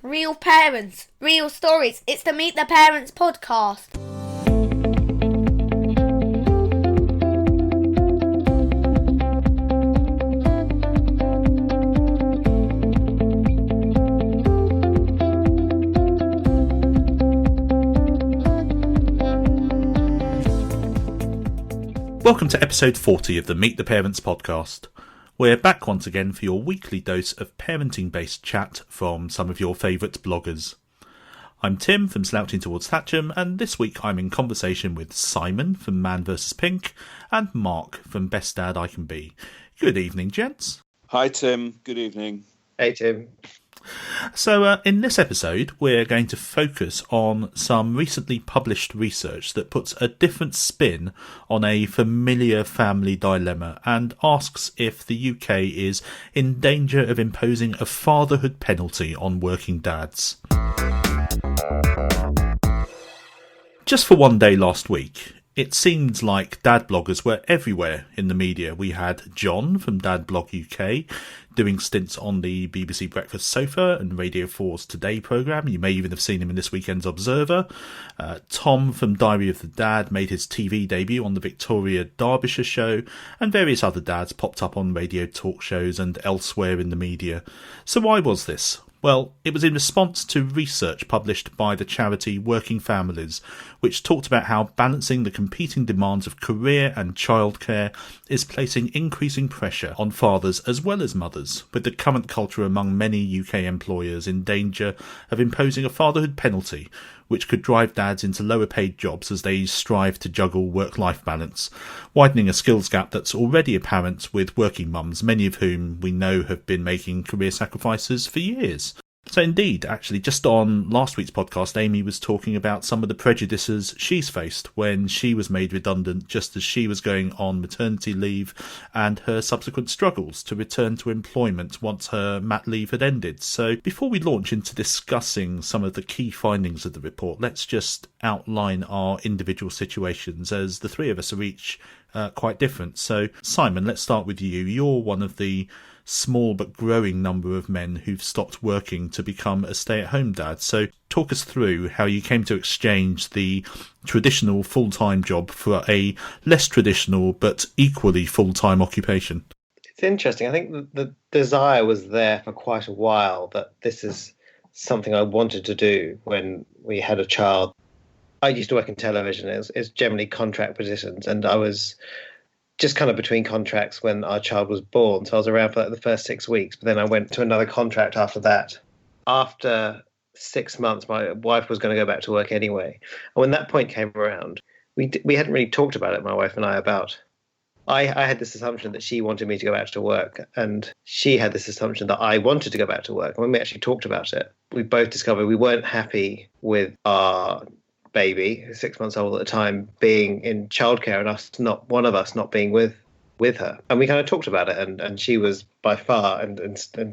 real parents, real stories. It's the Meet the Parents podcast. Welcome to episode 40 of the Meet the Parents podcast. We're back once again for your weekly dose of parenting-based chat from some of your favourite bloggers. I'm Tim from Slouching Towards Thatcham, and this week I'm in conversation with Simon from Man vs Pink and Mark from Best Dad I Can Be. Good evening, gents. Hi, Tim. Good evening. Hey, Tim. So in this episode, we're going to focus on some recently published research that puts a different spin on a familiar family dilemma and asks if the UK is in danger of imposing a fatherhood penalty on working dads. Just for one day last week, it seemed like dad bloggers were everywhere in the media. We had John from Dad Blog UK doing stints on the BBC Breakfast Sofa and Radio 4's Today programme. You may even have seen him in this weekend's Observer. Tom from Diary of the Dad made his TV debut on the Victoria Derbyshire show, and various other dads popped up on radio talk shows and elsewhere in the media. So why was this? Well, it was in response to research published by the charity Working Families, which talked about how balancing the competing demands of career and childcare is placing increasing pressure on fathers as well as mothers, with the current culture among many UK employers in danger of imposing a fatherhood penalty, which could drive dads into lower paid jobs as they strive to juggle work-life balance, widening a skills gap that's already apparent with working mums, many of whom we know have been making career sacrifices for years. So indeed, actually, just on last week's podcast, Amy was talking about some of the prejudices she's faced when she was made redundant just as she was going on maternity leave, and her subsequent struggles to return to employment once her mat leave had ended. So before we launch into discussing some of the key findings of the report, let's just outline our individual situations, as the three of us are each quite different. So Simon, let's start with you. You're one of the small but growing number of men who've stopped working to become a stay-at-home dad. So talk us through how you came to exchange the traditional full-time job for a less traditional but equally full-time occupation. It's interesting. I think the desire was there for quite a while that this is something I wanted to do when we had a child. I used to work in television. It's generally contract positions, and I was just kind of between contracts when our child was born. So I was around for the first 6 weeks, but then I went to another contract after that. After 6 months, my wife was going to go back to work anyway. And when that point came around, we hadn't really talked about it, my wife and I, about... I had this assumption that she wanted me to go back to work, and she had this assumption that I wanted to go back to work. And when we actually talked about it, we both discovered we weren't happy with our baby, 6 months old at the time, being in childcare and one of us not being with her. And we kind of talked about it, and she was by far and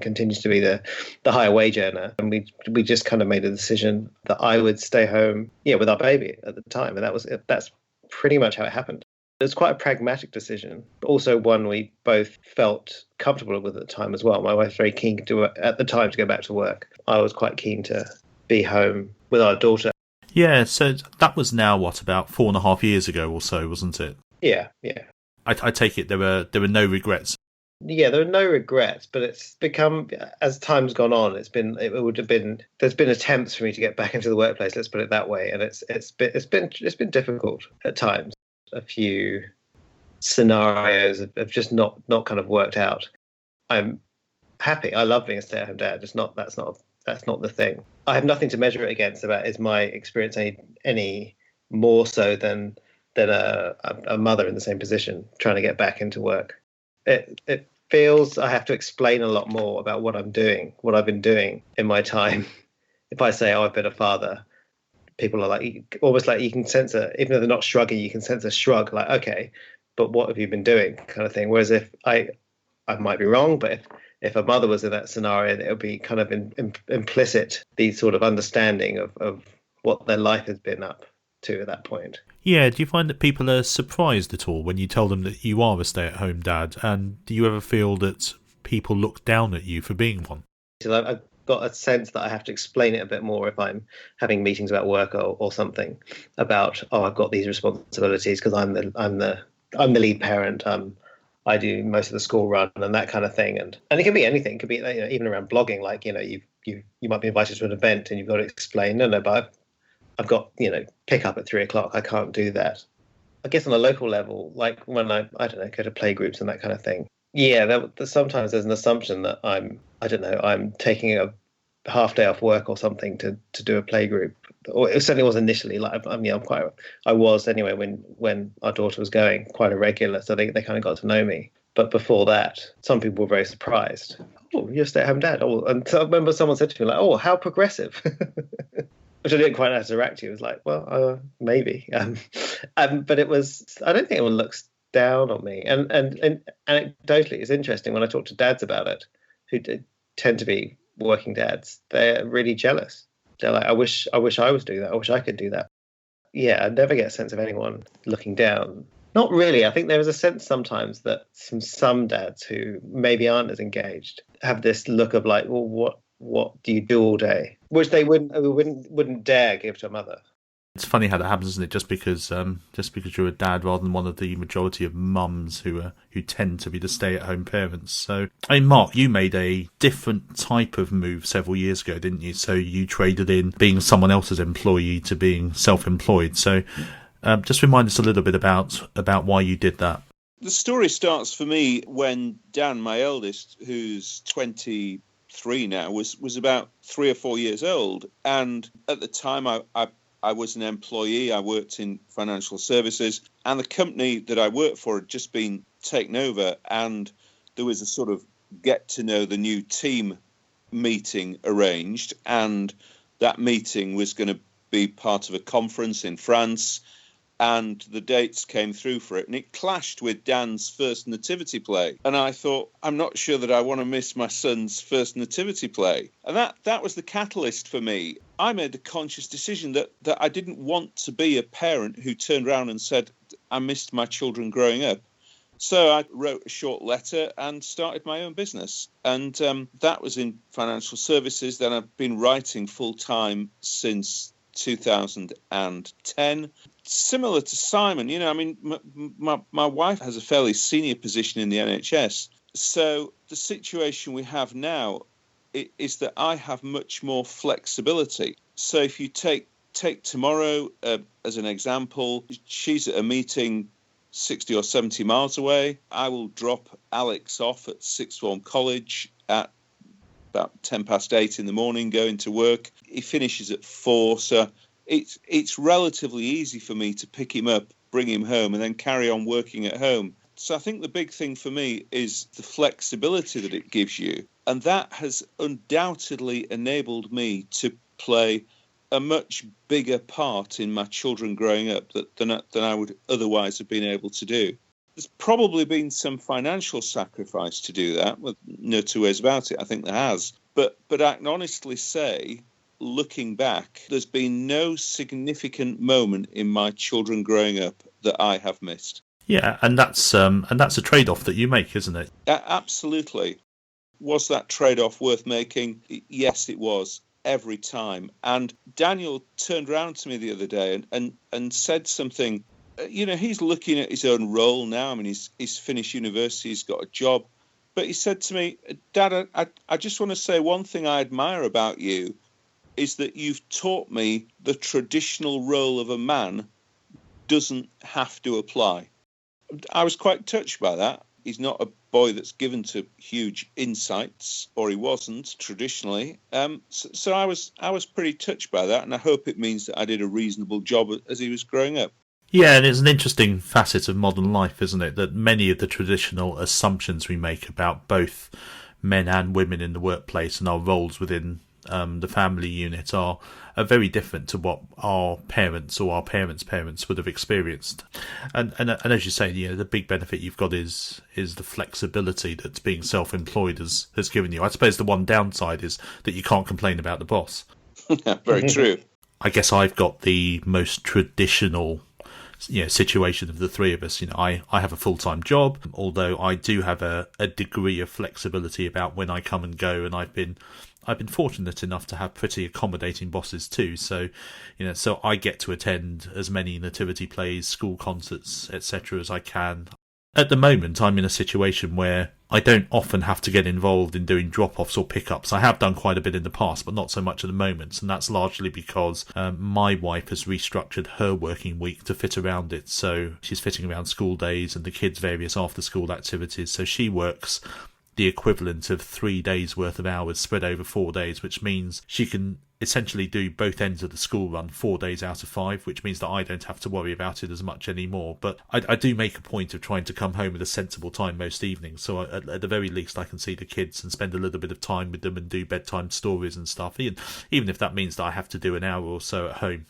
continues to be the higher wage earner. And we just kind of made a decision that I would stay home, with our baby at the time. And that's pretty much how it happened. It was quite a pragmatic decision, but also one we both felt comfortable with at the time as well. My wife was very keen at the time to go back to work. I was quite keen to be home with our daughter. Yeah, so that was now, about 4.5 years ago or so, wasn't it? Yeah. I take it there were no regrets. Yeah, there are no regrets, but it's become, as time's gone on, there's been attempts for me to get back into the workplace, let's put it that way, and it's been difficult at times. A few scenarios have just not kind of worked out. I'm happy. I love being a stay-at-home dad. That's not the thing. I have nothing to measure it against about is my experience any more so than a mother in the same position trying to get back into work. It feels I have to explain a lot more about what I've been doing in my time. If I say, I've been a father, people are like, almost like you can sense even though they're not shrugging, you can sense a shrug, like, okay, but what have you been doing, kind of thing. Whereas if I might be wrong, but if a mother was in that scenario, it would be kind of implicit, the sort of understanding of what their life has been up to at that point. Yeah, do you find that people are surprised at all when you tell them that you are a stay-at-home dad? And do you ever feel that people look down at you for being one? So got a sense that I have to explain it a bit more if I'm having meetings about work or something about, I've got these responsibilities because I'm the lead parent. I do most of the school run and that kind of thing, and it can be anything. It could be even around blogging, like you might be invited to an event and you've got to explain, no, but I've got pick up at 3 o'clock. I can't do that. I guess on a local level, like when I don't know, go to play groups and that kind of thing. Yeah, sometimes there's an assumption that I'm taking a half day off work or something to do a play group. Or it certainly was initially. Like I was anyway when our daughter was going, quite a regular, so they kind of got to know me. But before that, some people were very surprised. Oh, you're a stay-at-home dad. Oh, and so I remember someone said to me like, "Oh, how progressive." Which I didn't quite know how to react to. It was like, well, maybe. But it was. I don't think anyone looks down on me. And anecdotally, it's interesting when I talk to dads about it, who tend to be working dads. They're really jealous. They're like, I wish I was doing that. I wish I could do that. Yeah, I never get a sense of anyone looking down. Not really. I think there is a sense sometimes that some dads who maybe aren't as engaged have this look of like, well, what do you do all day? Which they wouldn't dare give to a mother. It's funny how that happens, isn't it? Just because you're a dad rather than one of the majority of mums who tend to be the stay-at-home parents. So, I mean, Mark, you made a different type of move several years ago, didn't you? So you traded in being someone else's employee to being self-employed. So, just remind us a little bit about why you did that. The story starts for me when Dan, my eldest, who's 23 now, was about 3 or 4 years old, and at the time I was an employee. I worked in financial services, and the company that I worked for had just been taken over, and there was a sort of get to know the new team meeting arranged, and that meeting was going to be part of a conference in France, and the dates came through for it, and it clashed with Dan's first nativity play. And I thought, I'm not sure that I want to miss my son's first nativity play. And that was the catalyst for me. I made the conscious decision that I didn't want to be a parent who turned around and said, I missed my children growing up. So I wrote a short letter and started my own business. And that was in financial services. Then I've been writing full-time since 2010. Similar to Simon, I mean, my wife has a fairly senior position in the NHS. So the situation we have now is that I have much more flexibility. So if you take tomorrow as an example, she's at a meeting 60 or 70 miles away. I will drop Alex off at sixth form college at about 8:10 in the morning, going to work. He finishes at 4, so it's relatively easy for me to pick him up, bring him home, and then carry on working at home. So I think the big thing for me is the flexibility that it gives you, and that has undoubtedly enabled me to play a much bigger part in my children growing up than I would otherwise have been able to do. There's probably been some financial sacrifice to do that, with no two ways about it. I think there has. But I can honestly say, looking back, there's been no significant moment in my children growing up that I have missed. Yeah, and that's a trade-off that you make, isn't it? Absolutely. Was that trade-off worth making? Yes, it was. Every time. And Daniel turned around to me the other day and said something. He's looking at his own role now. I mean, he's finished university, he's got a job. But he said to me, Dad, I just want to say one thing I admire about you is that you've taught me the traditional role of a man doesn't have to apply. I was quite touched by that. He's not a boy that's given to huge insights, or he wasn't traditionally. So I was pretty touched by that, and I hope it means that I did a reasonable job as he was growing up. Yeah, and it's an interesting facet of modern life, isn't it? That many of the traditional assumptions we make about both men and women in the workplace and our roles within the family unit are very different to what our parents or our parents' parents would have experienced. And as you say, the big benefit you've got is the flexibility that being self-employed has given you. I suppose the one downside is that you can't complain about the boss. Very true. I guess I've got the most traditional situation of the three of us. I have a full-time job, although I do have a degree of flexibility about when I come and go, and I've been I've been fortunate enough to have pretty accommodating bosses too, so so I get to attend as many nativity plays, school concerts, etc. as I can. At the moment, I'm in a situation where I don't often have to get involved in doing drop-offs or pickups. I have done quite a bit in the past, but not so much at the moment, and that's largely because my wife has restructured her working week to fit around it. So she's fitting around school days and the kids' various after-school activities. So she works the equivalent of 3 days worth of hours spread over 4 days, which means she can essentially do both ends of the school run 4 days out of 5, which means that I don't have to worry about it as much anymore. But I do make a point of trying to come home at a sensible time most evenings, so at the very least I can see the kids and spend a little bit of time with them and do bedtime stories and stuff, even if that means that I have to do an hour or so at home.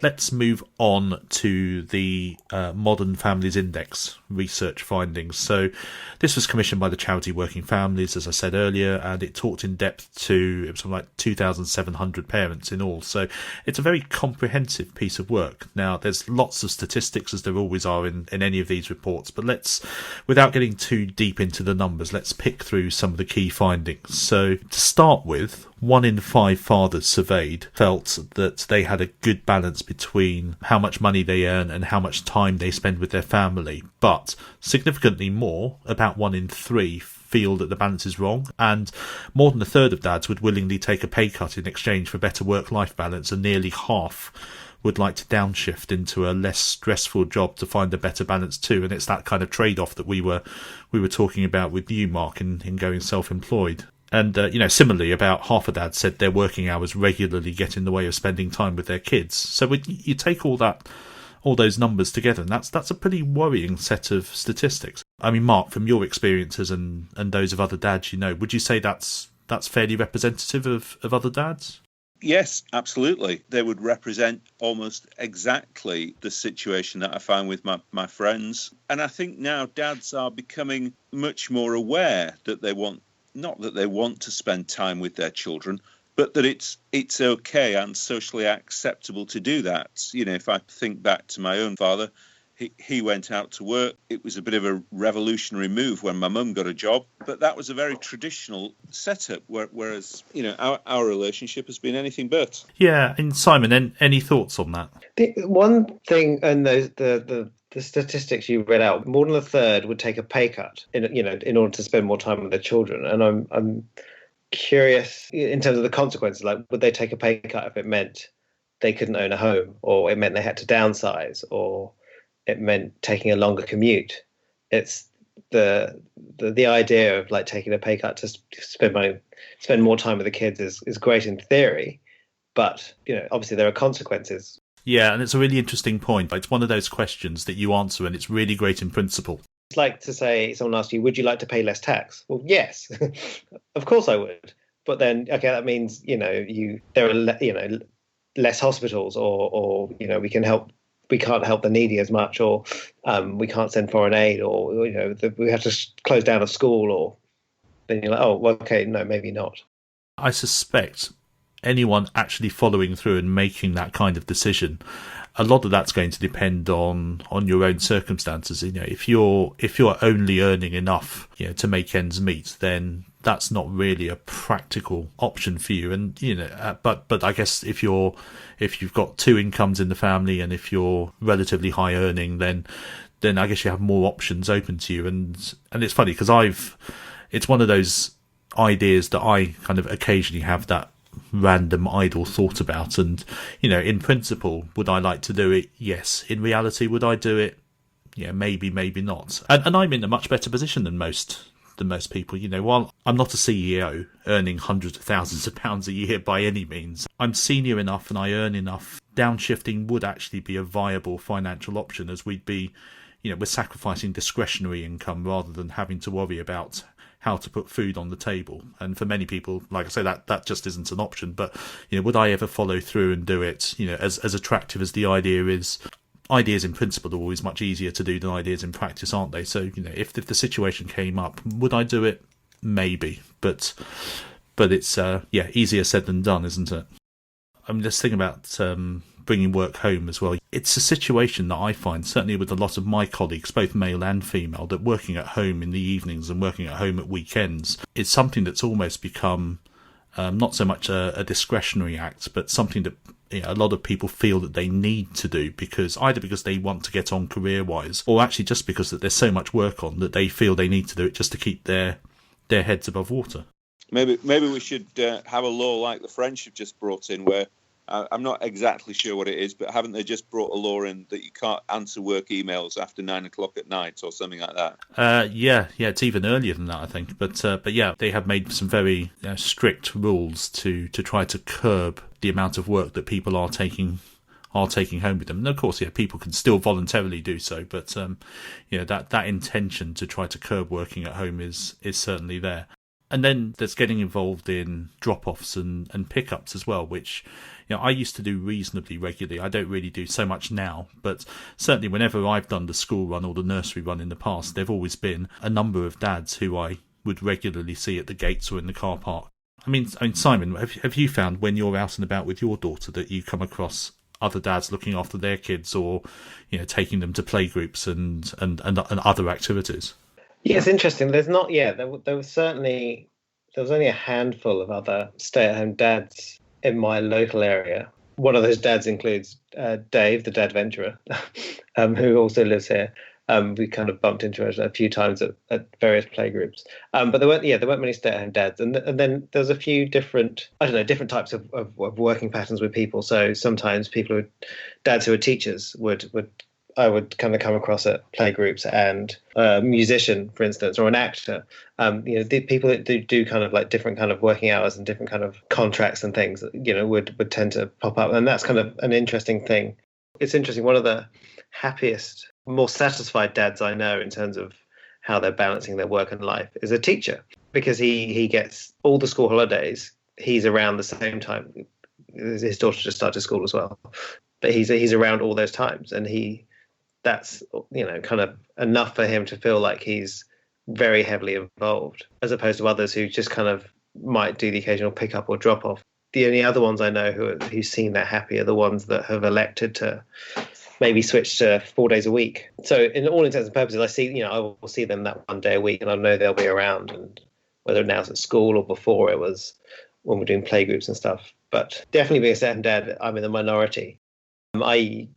Let's move on to the Modern Families Index research findings. So this was commissioned by the charity Working Families, as I said earlier, and it talked in depth to something like 2,700 parents in all. So it's a very comprehensive piece of work. Now, there's lots of statistics, as there always are in any of these reports, but without getting too deep into the numbers, let's pick through some of the key findings. So to start with, 1 in 5 fathers surveyed felt that they had a good balance between how much money they earn and how much time they spend with their family. But significantly more, about 1 in 3 feel that the balance is wrong, and more than a third of dads would willingly take a pay cut in exchange for better work-life balance, and nearly half would like to downshift into a less stressful job to find a better balance too. And it's that kind of trade-off that we were talking about with you, Mark, in going self-employed. And, similarly, about half of dads said their working hours regularly get in the way of spending time with their kids. So you take all those numbers together, and that's a pretty worrying set of statistics. I mean, Mark, from your experiences and those of other dads, would you say that's fairly representative of other dads? Yes, absolutely. They would represent almost exactly the situation that I find with my friends. And I think now dads are becoming much more aware that not that they want to spend time with their children, but that it's okay and socially acceptable to do that. If I think back to my own father, he went out to work. It was a bit of a revolutionary move when my mum got a job, but that was a very traditional setup, whereas, our relationship has been anything but. Yeah, and Simon, any thoughts on that? The one thing, and the statistics you read out, more than a third would take a pay cut in order to spend more time with their children. And I'm curious in terms of the consequences. Like, would they take a pay cut if it meant they couldn't own a home, or it meant they had to downsize, or it meant taking a longer commute? It's the idea of like taking a pay cut to spend more time with the kids is great in theory, but obviously there are consequences. Yeah, and it's a really interesting point. It's one of those questions that you answer, and it's really great in principle. It's like to say, someone asks you, would you like to pay less tax? Well, yes, of course I would. But then, okay, that means, there are, less hospitals, or we can't help the needy as much, or we can't send foreign aid, or, we have to close down a school, or then you're like, oh, well, okay, no, maybe not. I suspect anyone actually following through and making that kind of decision, a lot of that's going to depend on your own circumstances. If you're only earning enough to make ends meet, then that's not really a practical option for you. And but I guess if you've got 2 incomes in the family, and if you're relatively high earning, then I guess you have more options open to you. And it's funny because it's one of those ideas that I kind of occasionally have that random idle thought about, and in principle, would I like to do it? Yes. In reality, would I do it? Yeah, maybe not. And I'm in a much better position than most people. While I'm not a CEO earning hundreds of thousands of pounds a year by any means, I'm senior enough and I earn enough. Downshifting would actually be a viable financial option, as we'd be we're sacrificing discretionary income rather than having to worry about how to put food on the table. And for many people, like I say, that just isn't an option. But would I ever follow through and do it? As attractive as the idea is, ideas in principle are always much easier to do than ideas in practice, aren't they? So if the situation came up, would I do it? Maybe, but it's easier said than done, isn't it? I mean, this thing about bringing work home as well. It's a situation that I find, certainly with a lot of my colleagues, both male and female, that working at home in the evenings and working at home at weekends is something that's almost become not so much a discretionary act, but something that a lot of people feel that they need to do, because they want to get on career-wise, or actually just because that there's so much work on that they feel they need to do it just to keep their heads above water. Maybe we should have a law like the French have just brought in, where I'm not exactly sure what it is, but haven't they just brought a law in that you can't answer work emails after 9 o'clock at night or something like that? Yeah, it's even earlier than that, I think. But yeah, they have made some very strict rules to try to curb the amount of work that people are taking home with them. And of course, people can still voluntarily do so, but that intention to try to curb working at home is certainly there. And then there's getting involved in drop-offs and pickups as well, which I used to do reasonably regularly. I don't really do so much now, but certainly whenever I've done the school run or the nursery run in the past, there've always been a number of dads who I would regularly see at the gates or in the car park. I mean, Simon, have you found when you're out and about with your daughter that you come across other dads looking after their kids, or taking them to playgroups and other activities? Yeah, it's interesting. There's not yet. There was only a handful of other stay-at-home dads in my local area. One of those dads includes Dave, the dad venturer, who also lives here. We kind of bumped into it a few times at various playgroups. But there weren't many stay-at-home dads. And then there's a few different types of working patterns with people. So sometimes dads who are teachers I would kind of come across at playgroups, and a musician, for instance, or an actor. The people that do kind of like different kind of working hours and different kind of contracts and things, would tend to pop up, and that's kind of an interesting thing. It's interesting. One of the happiest, more satisfied dads I know in terms of how they're balancing their work and life is a teacher, because he gets all the school holidays. He's around the same time. His daughter just started school as well, but he's around all those times, and that's kind of enough for him to feel like he's very heavily involved, as opposed to others who just kind of might do the occasional pick up or drop off. The only other ones I know who've seen that happy are the ones that have elected to maybe switch to 4 days a week. So in all intents and purposes, I will see them that one day a week, and I know they'll be around, and whether now it's at school or before it was when we're doing playgroups and stuff. But definitely being a stay-at-home dad, I'm in the minority. I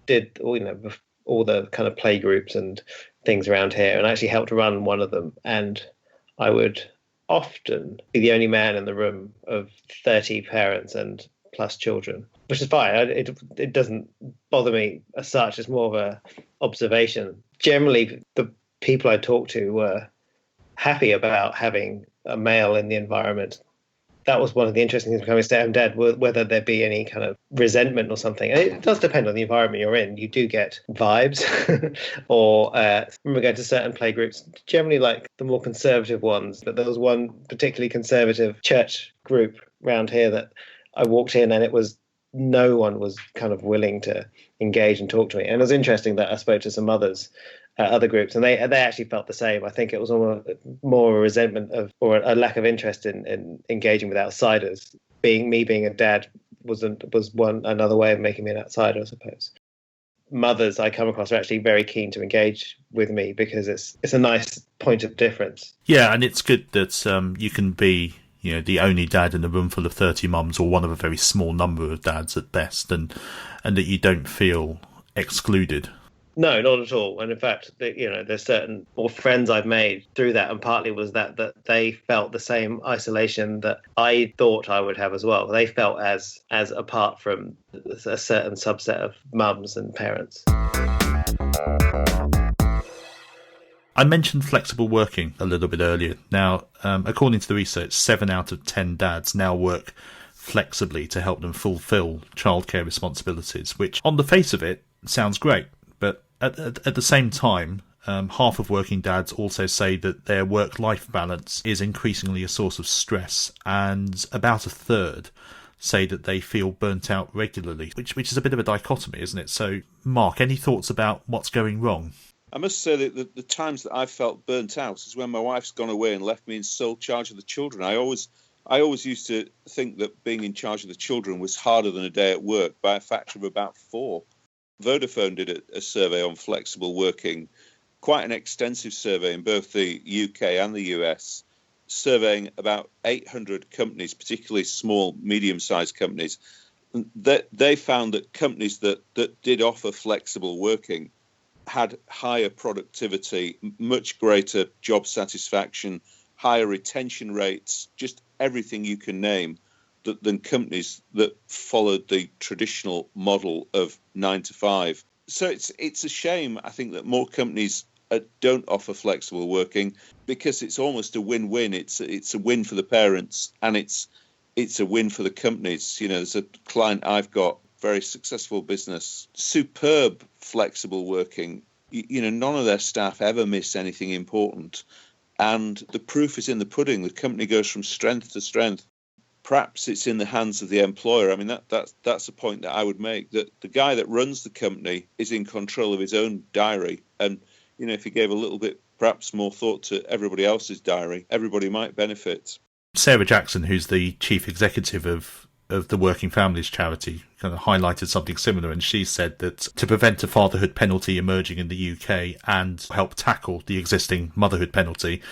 did all the kind of play groups and things around here, and I actually helped run one of them, and I would often be the only man in the room of 30 parents and plus children, which is fine. It doesn't bother me as such. It's more of a observation. Generally, the people I talked to were happy about having a male in the environment. That was one of the interesting things becoming a stay-at-home dad, whether there be any kind of resentment or something. And it does depend on the environment you're in. You do get vibes, or when we go to certain play groups, generally like the more conservative ones. But there was one particularly conservative church group around here that I walked in, and no one was kind of willing to engage and talk to me. And it was interesting that I spoke to some others, other groups, and they actually felt the same. I think it was more a resentment of, or a lack of interest in engaging with outsiders. Being a dad was another way of making me an outsider, I suppose. Mothers I come across are actually very keen to engage with me, because it's a nice point of difference. Yeah, and it's good that you can be the only dad in a room full of 30 mums, or one of a very small number of dads at best, and that you don't feel excluded. No, not at all. And in fact, there's certain more friends I've made through that, and partly was that they felt the same isolation that I thought I would have as well. They felt as apart from a certain subset of mums and parents. I mentioned flexible working a little bit earlier. Now, according to the research, 7 out of 10 dads now work flexibly to help them fulfil childcare responsibilities, which on the face of it sounds great. But at the same time, half of working dads also say that their work-life balance is increasingly a source of stress, and about a third say that they feel burnt out regularly, which is a bit of a dichotomy, isn't it? So, Mark, any thoughts about what's going wrong? I must say that the times that I've felt burnt out is when my wife's gone away and left me in sole charge of the children. I I always used to think that being in charge of the children was harder than a day at work by a factor of about 4. Vodafone did a survey on flexible working, quite an extensive survey in both the UK and the US, surveying about 800 companies, particularly small, medium-sized companies. They found that companies that did offer flexible working had higher productivity, much greater job satisfaction, higher retention rates, just everything you can name, than companies that followed the traditional model of 9 to 5. So it's a shame, I think, that more companies don't offer flexible working, because it's almost a win-win. It's a win for the parents, and it's a win for the companies. There's a client I've got, very successful business, superb flexible working. None of their staff ever miss anything important. And the proof is in the pudding. The company goes from strength to strength. Perhaps it's in the hands of the employer. I mean, that's a point that I would make, that the guy that runs the company is in control of his own diary. And, if he gave a little bit, perhaps more thought to everybody else's diary, everybody might benefit. Sarah Jackson, who's the chief executive of the Working Families charity, kind of highlighted something similar, and she said that to prevent a fatherhood penalty emerging in the UK and help tackle the existing motherhood penalty,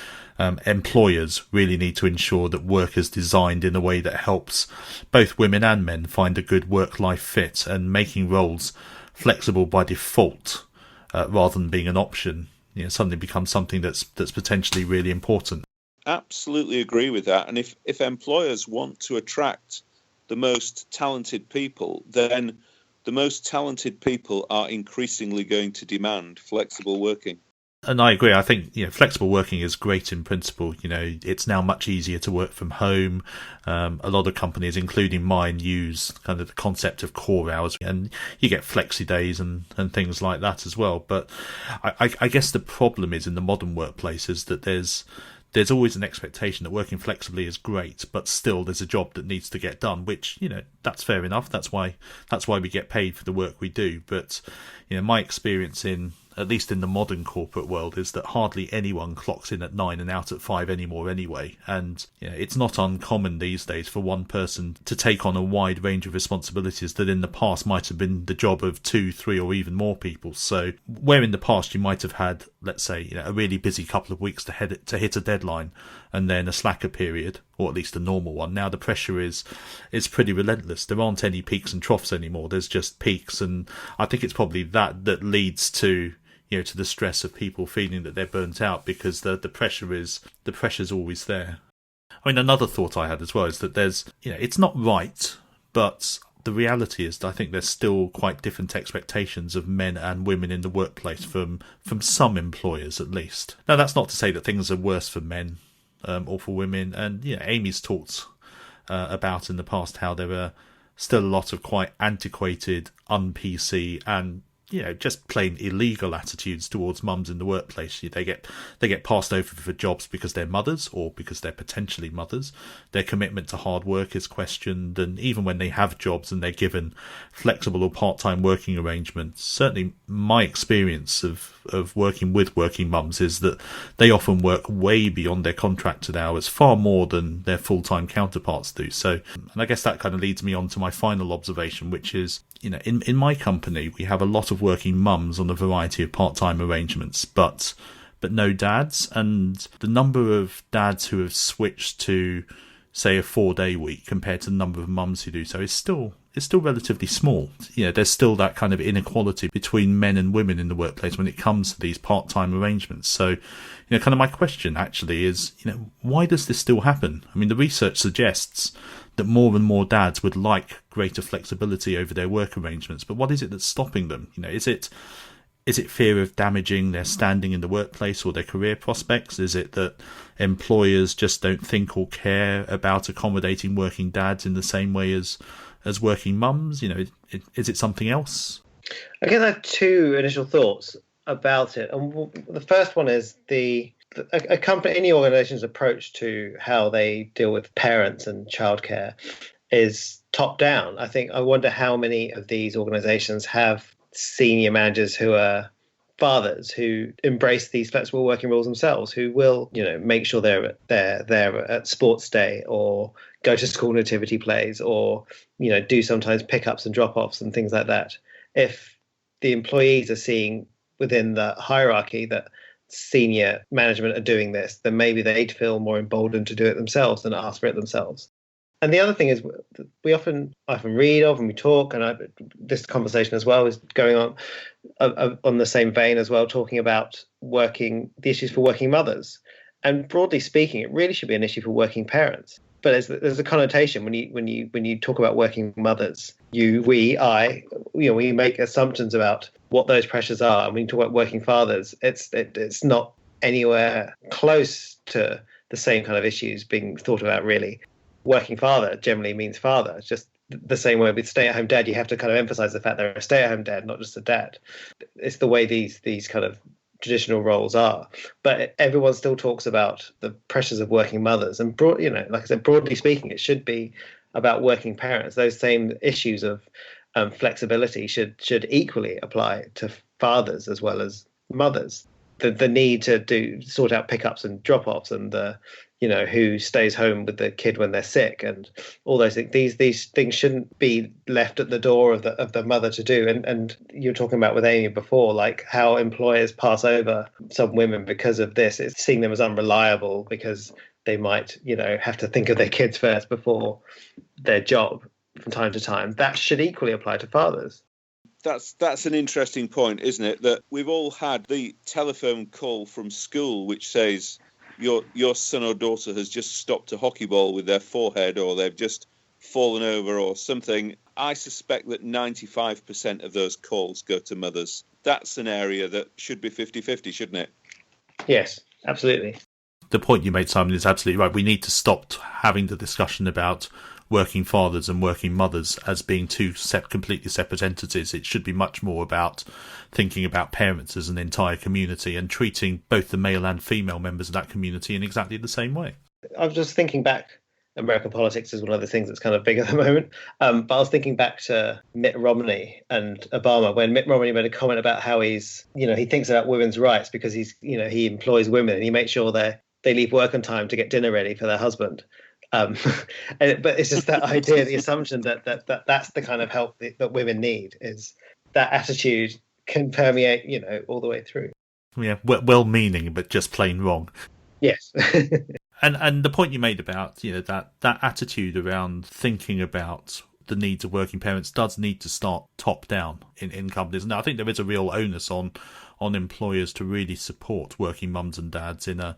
employers really need to ensure that work is designed in a way that helps both women and men find a good work-life fit, and making roles flexible by default rather than being an option suddenly becomes something that's potentially really important. Absolutely agree with that. And if employers want to attract the most talented people, then the most talented people are increasingly going to demand flexible working. And I agree. I think flexible working is great in principle. It's now much easier to work from home. A lot of companies, including mine, use kind of the concept of core hours, and you get flexi days and things like that as well. But I guess the problem is in the modern workplace is that there's always an expectation that working flexibly is great, but still there's a job that needs to get done, which, that's fair enough. That's why we get paid for the work we do. But, my experience at least in the modern corporate world, is that hardly anyone clocks in at 9 and out at 5 anymore anyway. And it's not uncommon these days for one person to take on a wide range of responsibilities that in the past might have been the job of 2, 3 or even more people. So where in the past you might have had, let's say, a really busy couple of weeks to hit a deadline and then a slacker period, or at least a normal one, now the pressure is pretty relentless. There aren't any peaks and troughs anymore. There's just peaks, and I think it's probably that leads to to the stress of people feeling that they're burnt out, because the pressure's always there. I mean, another thought I had as well is that there's it's not right, but the reality is that I think there's still quite different expectations of men and women in the workplace from some employers at least. Now, that's not to say that things are worse for men or for women, and Amy's talked about in the past how there are still a lot of quite antiquated, un-PC and just plain illegal attitudes towards mums in the workplace. They get passed over for jobs because they're mothers or because they're potentially mothers. Their commitment to hard work is questioned, and even when they have jobs and they're given flexible or part-time working arrangements, certainly my experience of working with working mums is that they often work way beyond their contracted hours, far more than their full-time counterparts do. So, and I guess that kind of leads me on to my final observation, which is, in my company, we have a lot of working mums on a variety of part-time arrangements, but no dads. And the number of dads who have switched to, say, a 4-day week compared to the number of mums who do so is still relatively small. There's still that kind of inequality between men and women in the workplace when it comes to these part-time arrangements. So, kind of my question actually is, why does this still happen? I mean, the research suggests that more and more dads would like greater flexibility over their work arrangements, but what is it that's stopping them? Is it fear of damaging their standing in the workplace or their career prospects? Is it that employers just don't think or care about accommodating working dads in the same way as working mums? Is it something else? I guess I have two initial thoughts about it. And the first one is a company, any organization's approach to how they deal with parents and childcare is top down. I wonder how many of these organizations have senior managers who are fathers who embrace these flexible working rules themselves, who will, make sure they're at sports day or go to school nativity plays, or do sometimes pickups and drop-offs and things like that. If the employees are seeing within the hierarchy that senior management are doing this, then maybe they'd feel more emboldened to do it themselves and ask for it themselves. And the other thing is, we often read of and we talk, and this conversation as well is going on the same vein as well, talking about the issues for working mothers. And broadly speaking, it really should be an issue for working parents. But there's a connotation when you talk about working mothers. We make assumptions about what those pressures are. And when you talk about working fathers, it's not anywhere close to the same kind of issues being thought about, really. Working father generally means father. It's just the same way with stay-at-home dad. You have to kind of emphasize the fact they're a stay-at-home dad, not just a dad. It's the way these kind of traditional roles are. But everyone still talks about the pressures of working mothers. And like I said, broadly speaking, it should be about working parents. Those same issues of flexibility should equally apply to fathers as well as mothers. The need to sort out pickups and drop-offs, and who stays home with the kid when they're sick, and all those things. These things shouldn't be left at the door of the mother to do. And you were talking about with Amy before, like how employers pass over some women because of this. It's seeing them as unreliable because they might, have to think of their kids first before their job from time to time. That should equally apply to fathers. That's an interesting point, isn't it? That we've all had the telephone call from school which says your son or daughter has just stopped a hockey ball with their forehead, or they've just fallen over or something. I suspect that 95% of those calls go to mothers. That's an area that should be 50-50, shouldn't it? Yes, absolutely. The point you made, Simon, is absolutely right. We need to stop having the discussion about working fathers and working mothers as being two completely separate entities. It should be much more about thinking about parents as an entire community and treating both the male and female members of that community in exactly the same way. I was just thinking back. American politics is one of the things that's kind of big at the moment. But I was thinking back to Mitt Romney and Obama, when Mitt Romney made a comment about how he thinks about women's rights because he employs women and he makes sure they leave work on time to get dinner ready for their husband. But it's just that idea, the assumption that's the kind of help that women need, is that attitude can permeate, all the way through. Yeah, well-meaning, but just plain wrong. Yes. And the point you made about, that attitude around thinking about the needs of working parents does need to start top down in companies. And I think there is a real onus on employers to really support working mums and dads in a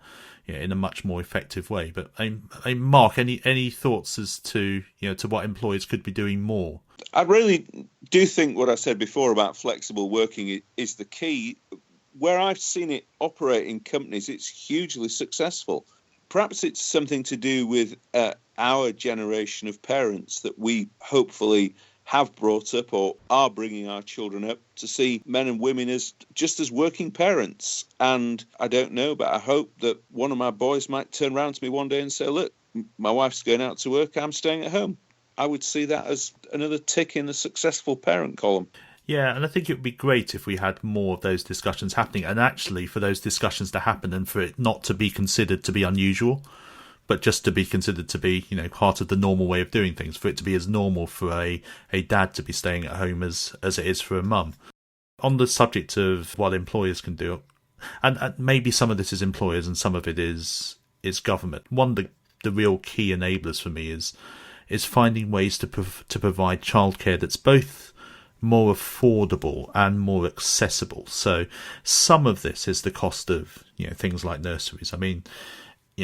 much more effective way. But Mark, any thoughts as to to what employers could be doing more? I really do think what I said before about flexible working is the key. Where I've seen it operate in companies, it's hugely successful. Perhaps it's something to do with our generation of parents that we hopefully have brought up or are bringing our children up to see men and women as just as working parents. And I don't know, but I hope that one of my boys might turn around to me one day and say, look, my wife's going out to work, I'm staying at home. I would see that as another tick in the successful parent column. Yeah, and I think it would be great if we had more of those discussions happening, and actually for those discussions to happen and for it not to be considered to be unusual, but just to be considered to be, part of the normal way of doing things, for it to be as normal for a dad to be staying at home as it is for a mum. On the subject of what employers can do, and maybe some of this is employers and some of it is government, one of the real key enablers for me is finding ways to provide childcare that's both more affordable and more accessible. So some of this is the cost of things like nurseries. I mean,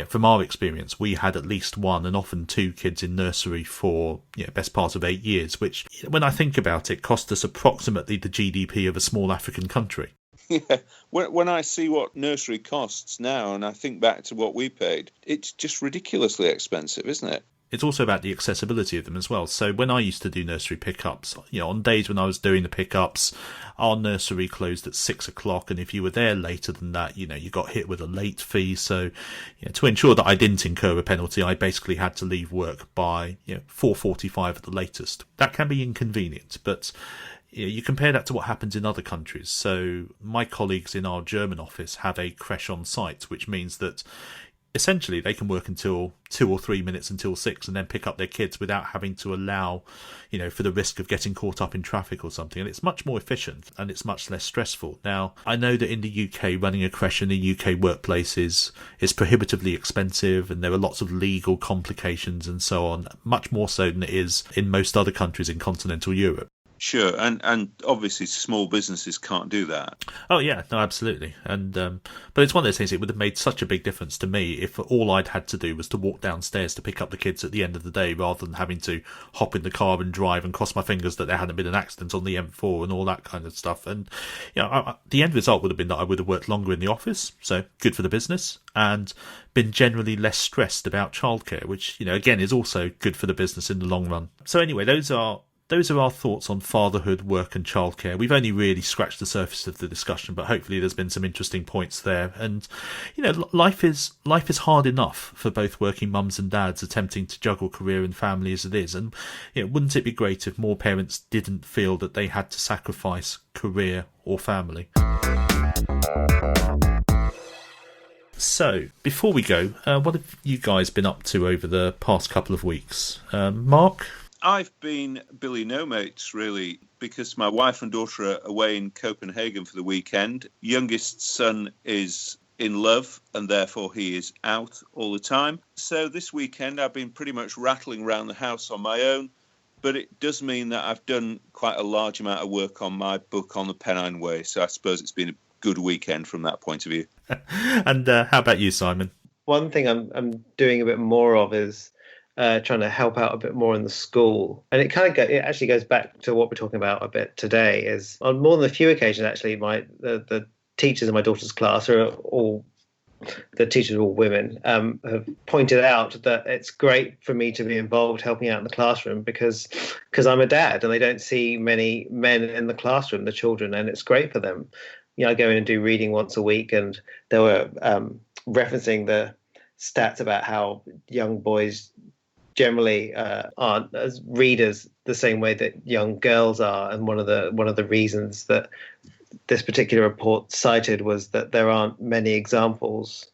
from our experience, we had at least one and often two kids in nursery for best part of 8 years, which, when I think about it, cost us approximately the GDP of a small African country. Yeah, when I see what nursery costs now and I think back to what we paid, it's just ridiculously expensive, isn't it? It's also about the accessibility of them as well. So when I used to do nursery pickups, on days when I was doing the pickups, our nursery closed at 6 o'clock. And if you were there later than that, you got hit with a late fee. So to ensure that I didn't incur a penalty, I basically had to leave work by 4:45 at the latest. That can be inconvenient, but you compare that to what happens in other countries. So my colleagues in our German office have a creche on site, which means that essentially they can work until 2 or 3 minutes until 6 and then pick up their kids without having to allow, for the risk of getting caught up in traffic or something. And it's much more efficient and it's much less stressful. Now, I know that in the UK, running a creche in a UK workplace is prohibitively expensive, and there are lots of legal complications and so on, much more so than it is in most other countries in continental Europe. Sure, and obviously small businesses can't do that. Oh yeah, no, absolutely. And but it's one of those things. It would have made such a big difference to me if all I'd had to do was to walk downstairs to pick up the kids at the end of the day, rather than having to hop in the car and drive and cross my fingers that there hadn't been an accident on the M4 and all that kind of stuff. And the end result would have been that I would have worked longer in the office, so good for the business, and been generally less stressed about childcare, which again is also good for the business in the long run. So anyway, those are our thoughts on fatherhood, work and childcare. We've only really scratched the surface of the discussion, but hopefully there's been some interesting points there. And, life is hard enough for both working mums and dads attempting to juggle career and family as it is. And wouldn't it be great if more parents didn't feel that they had to sacrifice career or family? So, before we go, what have you guys been up to over the past couple of weeks? Mark? I've been Billy No Mates, really, because my wife and daughter are away in Copenhagen for the weekend. Youngest son is in love, and therefore he is out all the time. So this weekend I've been pretty much rattling around the house on my own, but it does mean that I've done quite a large amount of work on my book on the Pennine Way. So I suppose it's been a good weekend from that point of view. And how about you, Simon? One thing I'm doing a bit more of is trying to help out a bit more in the school, and it actually goes back to what we're talking about a bit today. Is on more than a few occasions actually, the teachers in my daughter's class are all women, have pointed out that it's great for me to be involved helping out in the classroom because I'm a dad and they don't see many men in the classroom, the children, and it's great for them. I go in and do reading once a week, and they were referencing the stats about how young boys generally aren't as readers the same way that young girls are, and one of the reasons that this particular report cited was that there aren't many examples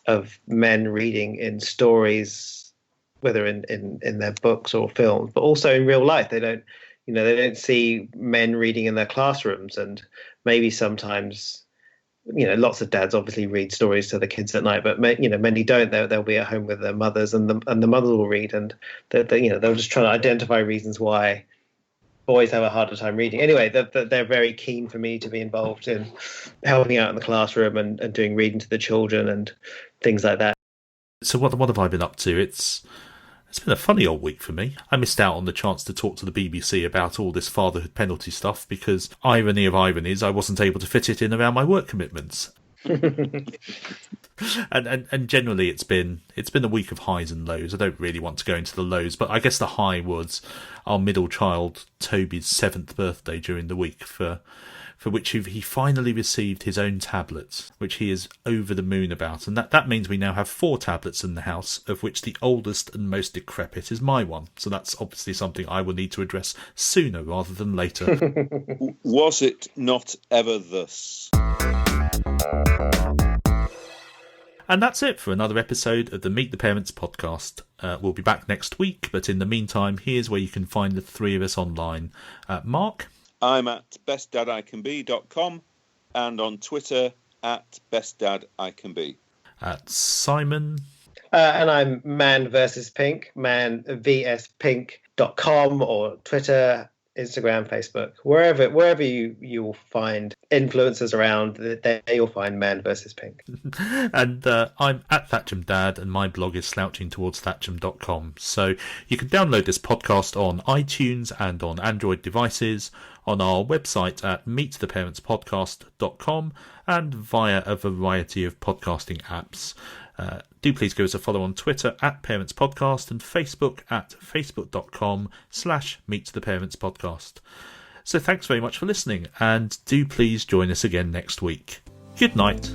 of men reading in stories, whether in their books or films, but also in real life. They don't see men reading in their classrooms, and maybe sometimes lots of dads obviously read stories to the kids at night, but many don't. They'll be at home with their mothers, and the mothers will read, and they'll just try to identify reasons why boys have a harder time reading. Anyway, they're very keen for me to be involved in helping out in the classroom and doing reading to the children and things like that. So what have I been up to? It's been a funny old week for me. I missed out on the chance to talk to the BBC about all this fatherhood penalty stuff because, irony of ironies, I wasn't able to fit it in around my work commitments. and generally it's been a week of highs and lows. I don't really want to go into the lows, but I guess the high was our middle child Toby's 7th birthday during the week, for which he finally received his own tablet, which he is over the moon about. And that means we now have 4 tablets in the house, of which the oldest and most decrepit is my one. So that's obviously something I will need to address sooner rather than later. Was it not ever thus? And that's it for another episode of the Meet the Parents podcast. We'll be back next week, but in the meantime, here's where you can find the three of us online. Mark? I'm at bestdadicanbe.com and on Twitter at bestdadicanbe. At Simon? And I'm Man versus Pink, manvspink.com, or Twitter, Instagram, Facebook, wherever you will find influencers around, there you'll find Man versus Pink. And I'm at Thatcham Dad, and my blog is slouchingtowardsthatcham.com. So you can download this podcast on iTunes and on Android devices, on our website at meettheparentspodcast.com, and via a variety of podcasting apps. Do please give us a follow on Twitter at Parents Podcast and Facebook at facebook.com/meettheparentspodcast. So thanks very much for listening, and do please join us again next week. Good night.